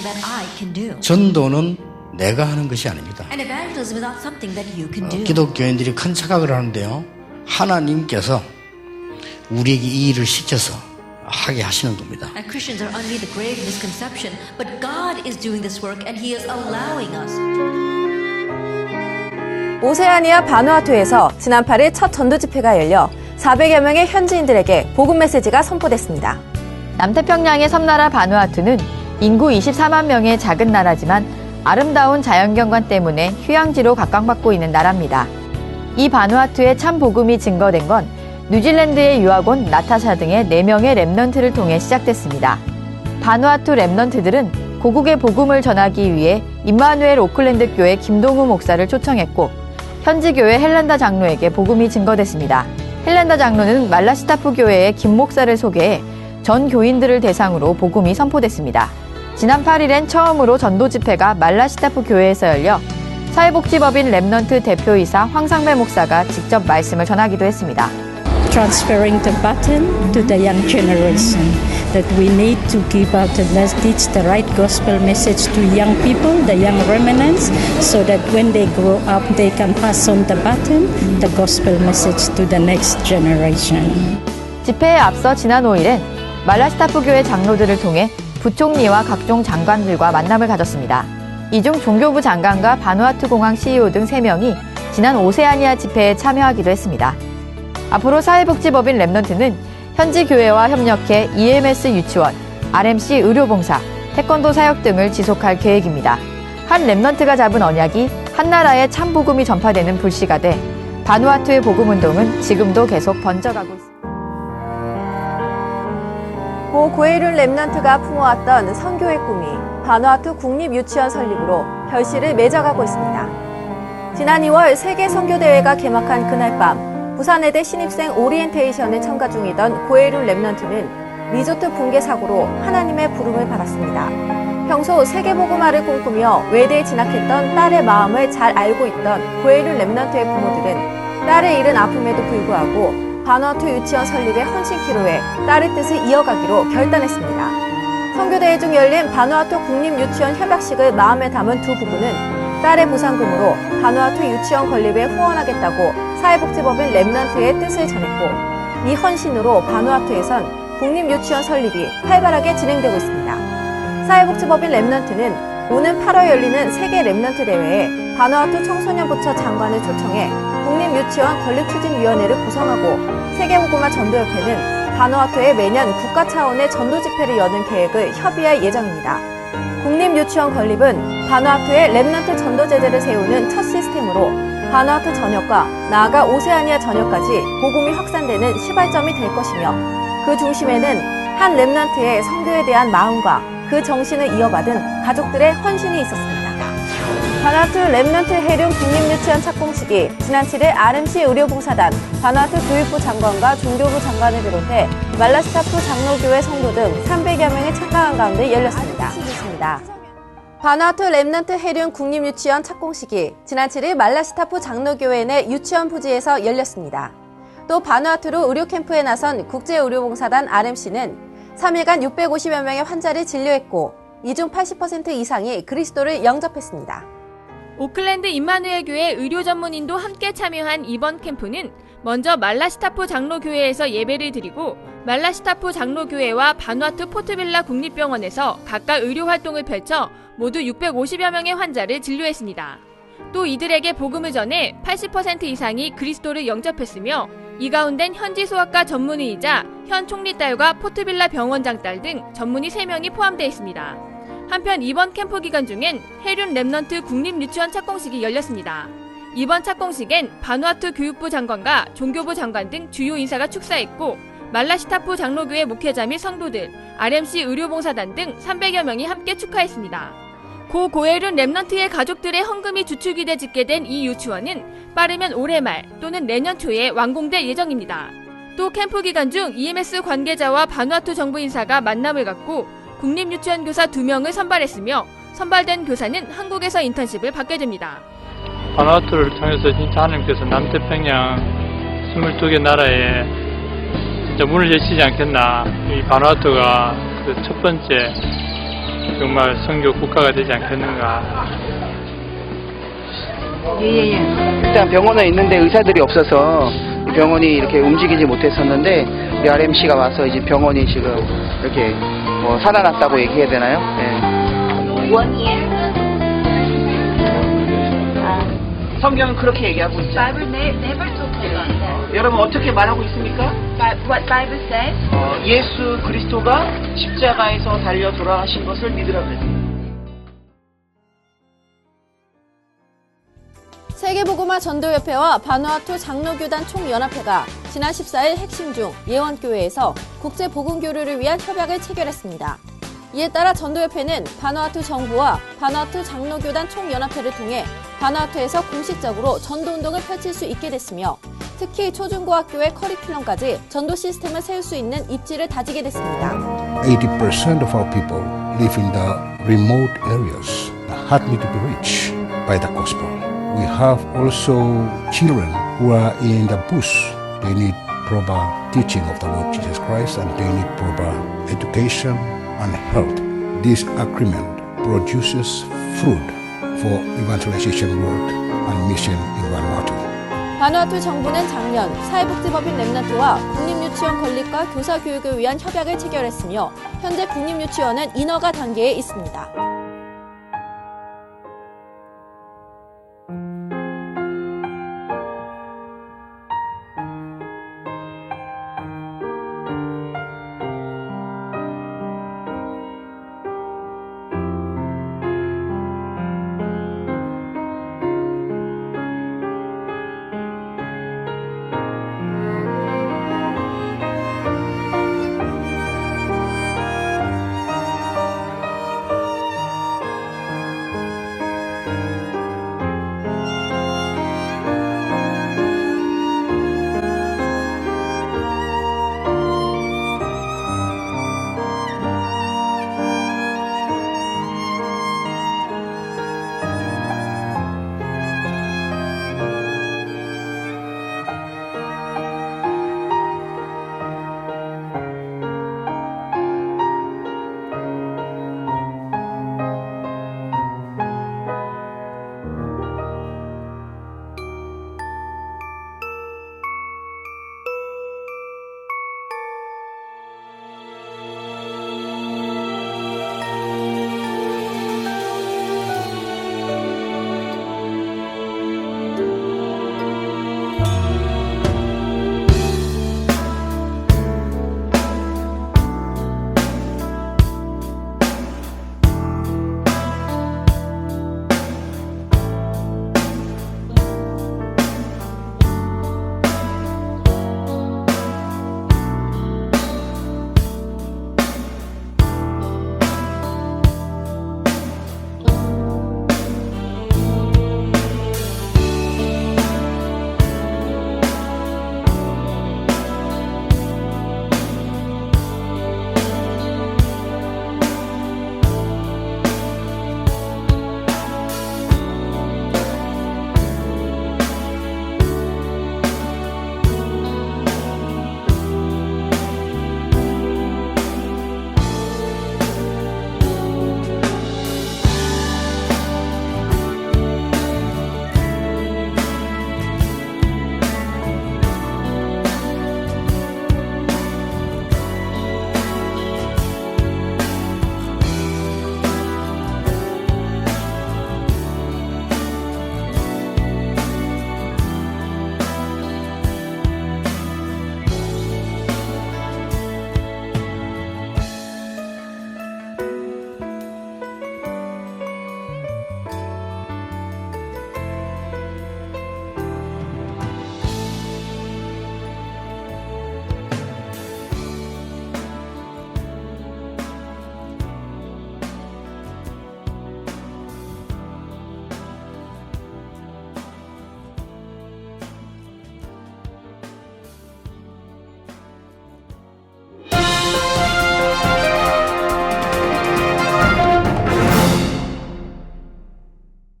something that I can do. 전도는 내가 하는 것이 아닙니다. And evangelism is not something that you can do. 기독교인들이 큰 착각을 하는데요. 하나님께서 우리에게 이 일을 시켜서 하게 하시는 겁니다. And Christians are under the grave misconception, but God is doing this work and He is allowing us. 오세아니아 바누아투에서 지난 8일 첫 전도 집회가 열려 400여 명의 현지인들에게 복음 메시지가 선포됐습니다. 남태평양의 섬나라 바누아투는 인구 24만 명의 작은 나라지만 아름다운 자연경관 때문에 휴양지로 각광받고 있는 나라입니다. 이 바누아투의 참 복음이 증거된 건 뉴질랜드의 유학 온 나타샤 등의 4명의 랩넌트를 통해 시작됐습니다. 바누아투 랩넌트들은 고국의 복음을 전하기 위해 임마누엘 오클랜드 교회 김동우 목사를 초청했고 현지 교회 헬란다 장로에게 복음이 증거됐습니다. 헬란다 장로는 말라시타프 교회의 김 목사를 소개해 전 교인들을 대상으로 복음이 선포됐습니다. 지난 8일엔 처음으로 전도 집회가 말라시타프 교회에서 열려 사회복지법인 랩넌트 대표이사 황상배 목사가 직접 말씀을 전하기도 했습니다. Transferring the baton to the young generation, that we need to give out and let's teach the right gospel message to young people, the young remnants, so that when they grow up they can pass on the baton, the gospel message to the next generation. 집회에 앞서 지난 5일엔 말라시타프 교회 장로들을 통해 부총리와 각종 장관들과 만남을 가졌습니다. 이 중 종교부 장관과 바누아투 공항 CEO 등 3명이 지난 오세아니아 집회에 참여하기도 했습니다. 앞으로 사회복지법인 랩넌트는 현지 교회와 협력해 EMS 유치원, RMC 의료봉사, 태권도 사역 등을 지속할 계획입니다. 한 랩넌트가 잡은 언약이 한 나라의 참 복음이 전파되는 불씨가 돼 바누아투의 복음 운동은 지금도 계속 번져가고 있습니다. 고 고에륜 랩넌트가 품어왔던 선교의 꿈이 바누아투 국립유치원 설립으로 결실을 맺어가고 있습니다. 지난 2월 세계 선교대회가 개막한 그날 밤 부산의대 신입생 오리엔테이션에 참가 중이던 고에륜 랩넌트는 리조트 붕괴 사고로 하나님의 부름을 받았습니다. 평소 세계복음화를 꿈꾸며 외대에 진학했던 딸의 마음을 잘 알고 있던 고에륜 랩넌트의 부모들은 딸을 잃은 아픔에도 불구하고 바누아투 유치원 설립의 헌신키로에 딸의 뜻을 이어가기로 결단했습니다. 선교대회 중 열린 바누아투 국립유치원 협약식을 마음에 담은 두 부부는 딸의 보상금으로 바누아투 유치원 건립에 후원하겠다고 사회복지법인 랩넌트의 뜻을 전했고 이 헌신으로 바누아투에선 국립유치원 설립이 활발하게 진행되고 있습니다. 사회복지법인 랩넌트는 오는 8월 열리는 세계 랩넌트 대회에 바누아투 청소년부처 장관을 초청해 국립유치원 건립추진위원회를 구성하고 세계복음화 전도협회는 바누아투에 매년 국가 차원의 전도 집회를 여는 계획을 협의할 예정입니다. 국립유치원 건립은 바누아투의 랩넌트 전도 제재를 세우는 첫 시스템으로 바누아투 전역과 나아가 오세아니아 전역까지 복음이 확산되는 시발점이 될 것이며 그 중심에는 한 랩넌트의 선교에 대한 마음과 그 정신을 이어받은 가족들의 헌신이 있었습니다. 바누아투 랩넌트 해륜 국립유치원 착공식이 지난 7일 RMC 의료봉사단, 바누아투 교육부 장관과 종교부 장관을 비롯해 말라시타프 장로교회 성도 등 300여 명이 참가한 가운데 열렸습니다. 바누아투 랩넌트 해륜 국립유치원 착공식이 지난 7일 말라시타프 장로교회 내 유치원 부지에서 열렸습니다. 또 바누아투로 의료 캠프에 나선 국제의료봉사단 RMC는 3일간 650여 명의 환자를 진료했고 이 중 80% 이상이 그리스도를 영접했습니다. 오클랜드 임마누엘 교회 의료 전문인도 함께 참여한 이번 캠프는 먼저 말라시타프 장로교회에서 예배를 드리고 말라시타프 장로교회와 바누아투 포트빌라 국립병원에서 각각 의료 활동을 펼쳐 모두 650여 명의 환자를 진료했습니다. 또 이들에게 복음을 전해 80% 이상이 그리스도를 영접했으며 이 가운데는 현지 소아과 전문의이자 현 총리 딸과 포트빌라 병원장 딸 등 전문의 3명이 포함되어 있습니다. 한편 이번 캠프 기간 중엔 해륜 랩넌트 국립유치원 착공식이 열렸습니다. 이번 착공식엔 바누아투 교육부 장관과 종교부 장관 등 주요 인사가 축사했고 말라시타프 장로교회 목회자 및 성도들, RMC 의료봉사단 등 300여 명이 함께 축하했습니다. 고 고에륜 랩넌트의 가족들의 헌금이 주축이 돼 짓게 된 이 유치원은 빠르면 올해 말 또는 내년 초에 완공될 예정입니다. 또 캠프 기간 중 EMS 관계자와 바누아투 정부 인사가 만남을 갖고 국립유치원 교사 2명을 선발했으며 선발된 교사는 한국에서 인턴십을 받게 됩니다. 바누아투를 통해서 진짜 하나님께서 남태평양 22개 나라에 진짜 문을 여시지 않겠나. 이 바누아투가 그 첫 번째 정말 선교 국가가 되지 않겠는가. 일단 병원에 있는데 의사들이 없어서 병원이 이렇게 움직이지 못했었는데 우리 RMC가 와서 이제 병원이 지금 이렇게 살아났다고 얘기해야 되나요? 네. 성경은 그렇게 얘기하고 있죠. 여러분 어떻게 말하고 있습니까? 예수 그리스도가 십자가에서 달려 돌아가신 것을 믿으라 그랬습니다. 세계복음화 전도협회와 바누아투 장로교단 총연합회가 지난 14일 핵심 중 예원교회에서 국제복음교류를 위한 협약을 체결했습니다. 이에 따라 전도협회는 바누아투 정부와 바누아투 장로교단 총연합회를 통해 바누아투에서 공식적으로 전도운동을 펼칠 수 있게 됐으며 특히 초중고학교의 커리큘럼까지 전도 시스템을 세울 수 있는 입지를 다지게 됐습니다. 80% of our people live in the remote areas, hardly to be reached by the gospel. We have also children who are in the bush. They need proper teaching of the Lord Jesus Christ and they need proper education and health. This agreement produces fruit for evangelization work and mission in Vanuatu. 바누아투 정부는 작년 사회복지법인 렘넌트와 국립유치원 건립과 교사 교육을 위한 협약을 체결했으며 현재 국립유치원은 인허가 단계에 있습니다.